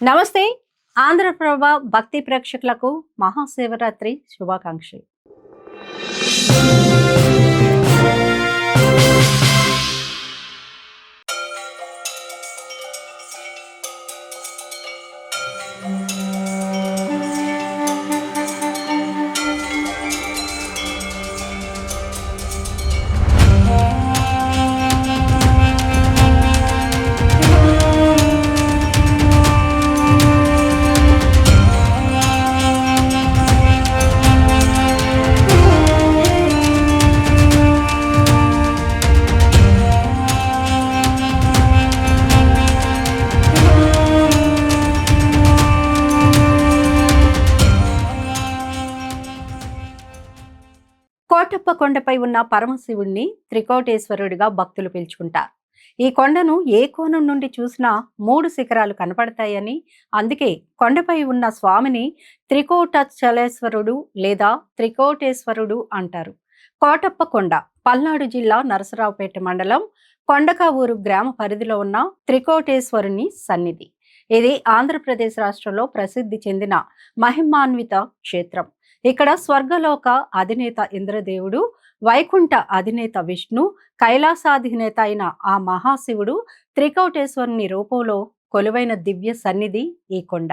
నమస్తే. ఆంధ్రప్రభ భక్తి ప్రేక్షకులకు మహాశివరాత్రి శుభాకాంక్షలు. కోటప్ప కొండపై ఉన్న పరమశివుణ్ణి త్రికోటేశ్వరుడిగా భక్తులు పిలుచుకుంటారు. ఈ కొండను ఏ కోణం నుండి చూసినా 3 శిఖరాలు కనపడతాయని, అందుకే కొండపై ఉన్న స్వామిని త్రికోటచలేశ్వరుడు లేదా త్రికోటేశ్వరుడు అంటారు. కోటప్ప కొండ పల్నాడు జిల్లా నరసరావుపేట మండలం కొండకావూరు గ్రామ పరిధిలో ఉన్న త్రికోటేశ్వరుని సన్నిధి. ఇది ఆంధ్రప్రదేశ్ రాష్ట్రంలో ప్రసిద్ధి చెందిన మహిమాన్విత క్షేత్రం. ఇక్కడ స్వర్గలోక అధినేత ఇంద్రదేవుడు, వైకుంఠ అధినేత విష్ణు, కైలాసాధినేత అయిన ఆ మహాశివుడు త్రికోటేశ్వరుని రూపంలో కొలువైన దివ్య సన్నిధి ఈ కొండ.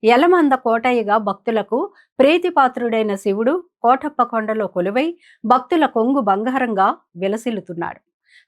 యలమంద కోటయ్యగా భక్తులకు ప్రీతిపాత్రుడైన శివుడు కోటప్ప కొండలో కొలువై భక్తుల కొంగు బంగారంగా విలసిల్లుతున్నాడు.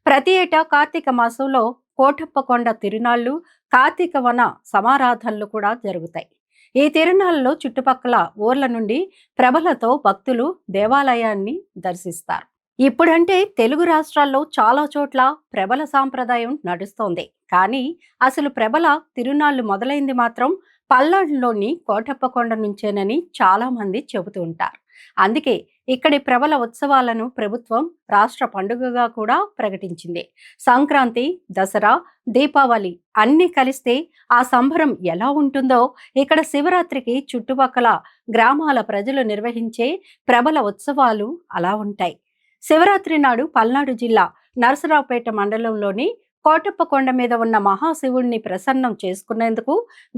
ప్రతి ఏటా కార్తీక మాసంలో కోటప్ప కొండ తిరునాళ్లు, కార్తీక వన సమారాధనలు కూడా జరుగుతాయి. ఈ తిరునాళ్ళలో చుట్టుపక్కల ఊర్ల నుండి ప్రభలతో భక్తులు దేవాలయాన్ని దర్శిస్తారు. ఇప్పుడంటే తెలుగు రాష్ట్రాల్లో చాలా చోట్ల ప్రభల సాంప్రదాయం నడుస్తోంది. కానీ అసలు ప్రభల తిరునాళ్లు మొదలైంది మాత్రం పల్నాడులోని కోటప్ప కొండ నుంచేనని చాలా మంది చెబుతూ ఉంటారు. అందుకే ఇక్కడి ప్రభల ఉత్సవాలను ప్రభుత్వం రాష్ట్ర పండుగగా కూడా ప్రకటించింది. సంక్రాంతి, దసరా, దీపావళి అన్నీ కలిస్తే ఆ సంబరం ఎలా ఉంటుందో ఇక్కడ శివరాత్రికి చుట్టుపక్కల గ్రామాల ప్రజలు నిర్వహించే ప్రభల ఉత్సవాలు అలా ఉంటాయి. శివరాత్రి నాడు పల్నాడు జిల్లా నరసరావుపేట మండలంలోని కోటప్ప కొండ మీద ఉన్న మహాశివుడిని ప్రసన్నం చేసుకునేందుకు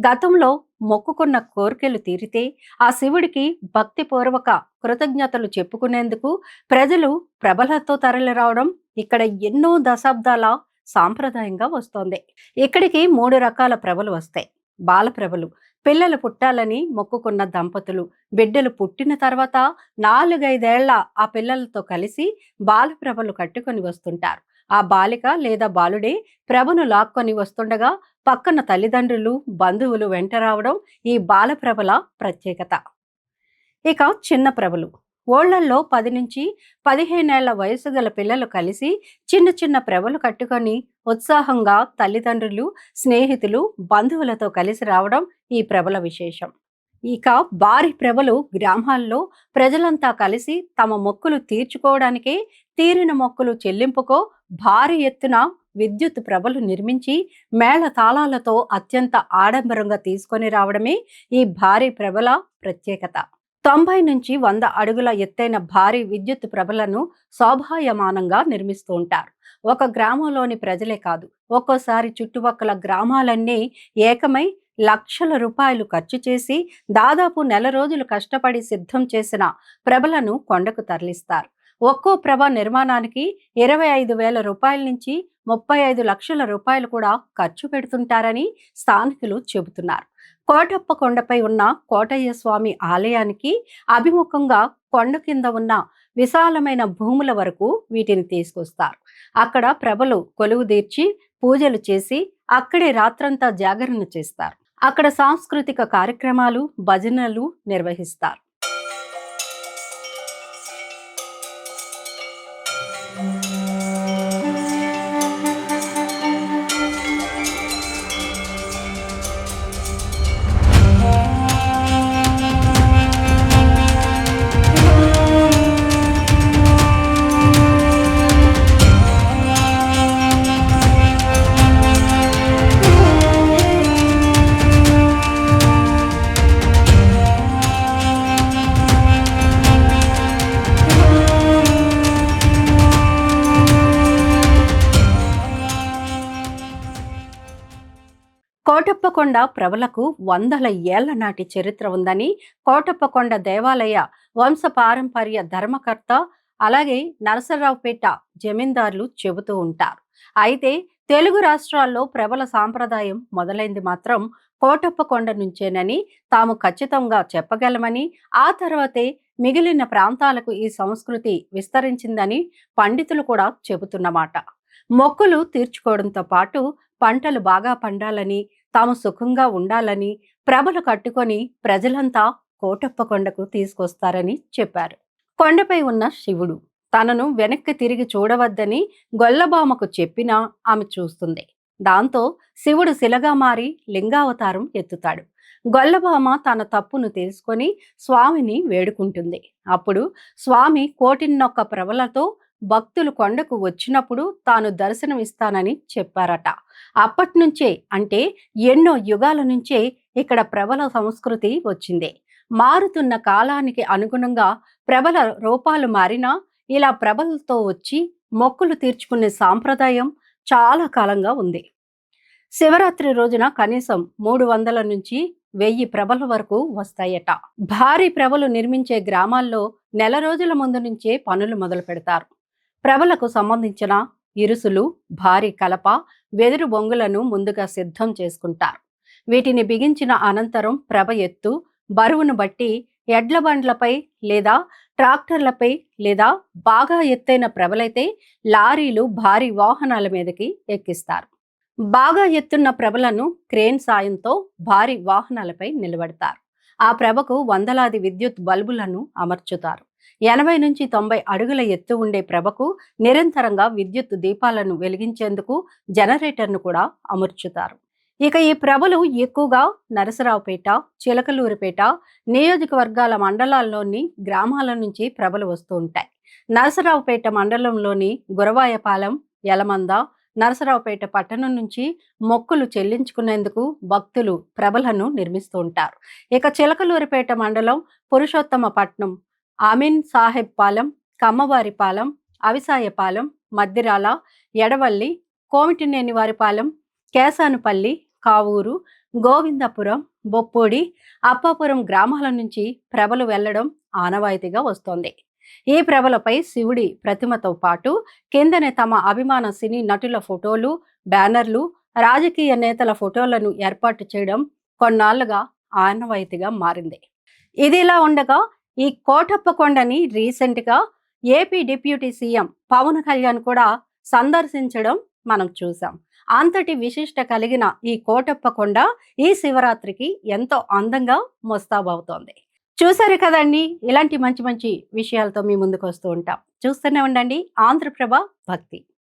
గతంలో మొక్కుకున్న కోరికలు తీరితే ఆ శివుడికి భక్తిపూర్వక కృతజ్ఞతలు చెప్పుకునేందుకు ప్రజలు ప్రభలతో తరలి రావడం ఇక్కడ ఎన్నో దశాబ్దాల సాంప్రదాయంగా వస్తోంది. ఇక్కడికి 3 రకాల ప్రభలు వస్తాయి. బాలప్రభలు పిల్లలు పుట్టాలని మొక్కుకున్న దంపతులు బిడ్డలు పుట్టిన తర్వాత 4-5 ఏళ్ల ఆ పిల్లలతో కలిసి బాలప్రభలు కట్టుకొని వస్తుంటారు. ఆ బాలిక లేదా బాలుడే ప్రభను లాక్కొని వస్తుండగా పక్కన తల్లిదండ్రులు, బంధువులు వెంట రావడం ఈ బాలప్రభల ప్రత్యేకత. ఇక చిన్న ప్రభలు ఓళ్లల్లో 10 నుంచి 15 ఏళ్ల వయసు గల పిల్లలు కలిసి చిన్న చిన్న ప్రభలు కట్టుకొని ఉత్సాహంగా తల్లిదండ్రులు, స్నేహితులు, బంధువులతో కలిసి రావడం ఈ ప్రభల విశేషం. ఇక భారీ ప్రభలు గ్రామాల్లో ప్రజలంతా కలిసి తమ మొక్కులు తీర్చుకోవడానికే తీరిన మొక్కులు చెల్లింపుకో భారీ ఎత్తున విద్యుత్ ప్రభలు నిర్మించి మేళ తాళాలతో అత్యంత ఆడంబరంగా తీసుకొని రావడమే ఈ భారీ ప్రభల ప్రత్యేకత. 90 నుంచి 100 అడుగుల ఎత్తైన భారీ విద్యుత్ ప్రభలను శోభాయమానంగా నిర్మిస్తూ ఉంటారు. ఒక గ్రామంలోని ప్రజలే కాదు, ఒక్కోసారి చుట్టుపక్కల గ్రామాలన్నీ ఏకమై లక్షల రూపాయలు ఖర్చు చేసి దాదాపు నెల రోజులు కష్టపడి సిద్ధం చేసిన ప్రభలను కొండకు తరలిస్తారు. ఒక్కో ప్రభ నిర్మాణానికి 25,000 రూపాయల నుంచి 35 లక్షల రూపాయలు కూడా ఖర్చు పెడుతుంటారని స్థానికులు చెబుతున్నారు. కోటప్ప కొండపై ఉన్న కోటయ్య స్వామి ఆలయానికి అభిముఖంగా కొండ కింద ఉన్న విశాలమైన భూముల వరకు వీటిని తీసుకొస్తారు. అక్కడ ప్రభలు కొలువు తీర్చి పూజలు చేసి అక్కడే రాత్రంతా జాగరణ చేస్తారు. అక్కడ సాంస్కృతిక కార్యక్రమాలు, భజనలు నిర్వహిస్తారు. కోటప్పకొండ ప్రభలకు వందల ఏళ్ల నాటి చరిత్ర ఉందని కోటప్పకొండ దేవాలయ వంశపారంపర్య ధర్మకర్త అలాగే నరసరావుపేట జమీందారులు చెబుతూ ఉంటారు. అయితే తెలుగు రాష్ట్రాల్లో ప్రబల సాంప్రదాయం మొదలైంది మాత్రం కోటప్పకొండ నుంచేనని తాము ఖచ్చితంగా చెప్పగలమని, ఆ తర్వాతే మిగిలిన ప్రాంతాలకు ఈ సంస్కృతి విస్తరించిందని పండితులు కూడా చెబుతున్నమాట. మొక్కులు తీర్చుకోవడంతో పాటు పంటలు బాగా పండాలని, తాము సుఖంగా ఉండాలని ప్రభలు కట్టుకొని ప్రజలంతా కోటప్ప కొండకు తీసుకొస్తారని చెప్పారు. కొండపై ఉన్న శివుడు తనను వెనక్కి తిరిగి చూడవద్దని గొల్లబామకు చెప్పినా ఆమె చూస్తుంది. దాంతో శివుడు శిలగా మారి లింగావతారం ఎత్తుతాడు. గొల్లబామ తన తప్పును తెలుసుకొని స్వామిని వేడుకుంటుంది. అప్పుడు స్వామి కోటిన్నొక్క ప్రభలతో భక్తులు కొండకు వచ్చినప్పుడు తాను దర్శనమిస్తానని చెప్పారట. అప్పట్నుంచే అంటే ఎన్నో యుగాల నుంచే ఇక్కడ ప్రబల సంస్కృతి వచ్చింది. మారుతున్న కాలానికి అనుగుణంగా ప్రబల రూపాలు మారినా ఇలా ప్రభలతో వచ్చి మొక్కులు తీర్చుకునే సాంప్రదాయం చాలా కాలంగా ఉంది. శివరాత్రి రోజున కనీసం 300 నుంచి 1000 ప్రభల వరకు వస్తాయట. భారీ ప్రభలు నిర్మించే గ్రామాల్లో నెల రోజుల ముందు నుంచే పనులు మొదలు పెడతారు. ప్రభలకు సంబంధించిన ఇరుసులు, భారీ కలప, వెదురు బొంగులను ముందుగా సిద్ధం చేసుకుంటారు. వీటిని బిగించిన అనంతరం ప్రభ ఎత్తు, బరువును బట్టి ఎడ్ల బండ్లపై లేదా ట్రాక్టర్లపై లేదా బాగా ఎత్తైన ప్రభలైతే లారీలు, భారీ వాహనాల మీదకి ఎక్కిస్తారు. బాగా ఎత్తున్న ప్రభలను క్రేన్ సాయంతో భారీ వాహనాలపై నిలబెడతారు. ఆ ప్రభకు వందలాది విద్యుత్ బల్బులను అమర్చుతారు. 80 నుంచి 90 అడుగుల ఎత్తు ఉండే ప్రభకు నిరంతరంగా విద్యుత్ దీపాలను వెలిగించేందుకు జనరేటర్ను కూడా అమర్చుతారు. ఇక ఈ ప్రభలు ఎక్కువగా నరసరావుపేట, చిలకలూరిపేట నియోజకవర్గాల మండలాల్లోని గ్రామాల నుంచి ప్రభలు వస్తూ ఉంటాయి. నరసరావుపేట మండలంలోని గురవాయపాలెం, యలమంద, నరసరావుపేట పట్టణం నుంచి మొక్కులు చెల్లించుకునేందుకు భక్తులు ప్రభలను నిర్మిస్తూ ఉంటారు. ఇక చిలకలూరిపేట మండలం పురుషోత్తమపట్నం, ఆమీన్ సాహెబ్ పాలెం, కమ్మవారిపాలెం, అవిసాయపాలెం, మద్దిరాల, ఎడవల్లి, కోమిటినేనివారిపాలెం, కేసానుపల్లి, కావూరు, గోవిందపురం, బొప్పూడి, అప్పాపురం గ్రామాల నుంచి ప్రభలు వెళ్లడం ఆనవాయితీగా వస్తోంది. ఈ ప్రభలపై శివుడి ప్రతిమతో పాటు కిందనే తమ అభిమాన సినీ నటుల ఫోటోలు, బ్యానర్లు, రాజకీయ నేతల ఫోటోలను ఏర్పాటు చేయడం కొన్నాళ్లుగా ఆనవాయితీగా మారింది. ఇదిలా ఉండగా ఈ కోటప్పకొండని రీసెంట్గా AP deputy CM Pawan Kalyan కూడా సందర్శించడం మనం చూసాం. అంతటి విశిష్ట కలిగిన ఈ కోటప్పకొండ ఈ శివరాత్రికి ఎంతో అందంగా ముస్తాబవుతోంది. చూసారు కదండి, ఇలాంటి మంచి మంచి విషయాలతో మీ ముందుకు వస్తూ ఉంటాం. చూస్తూనే ఉండండి ఆంధ్రప్రభ భక్తి.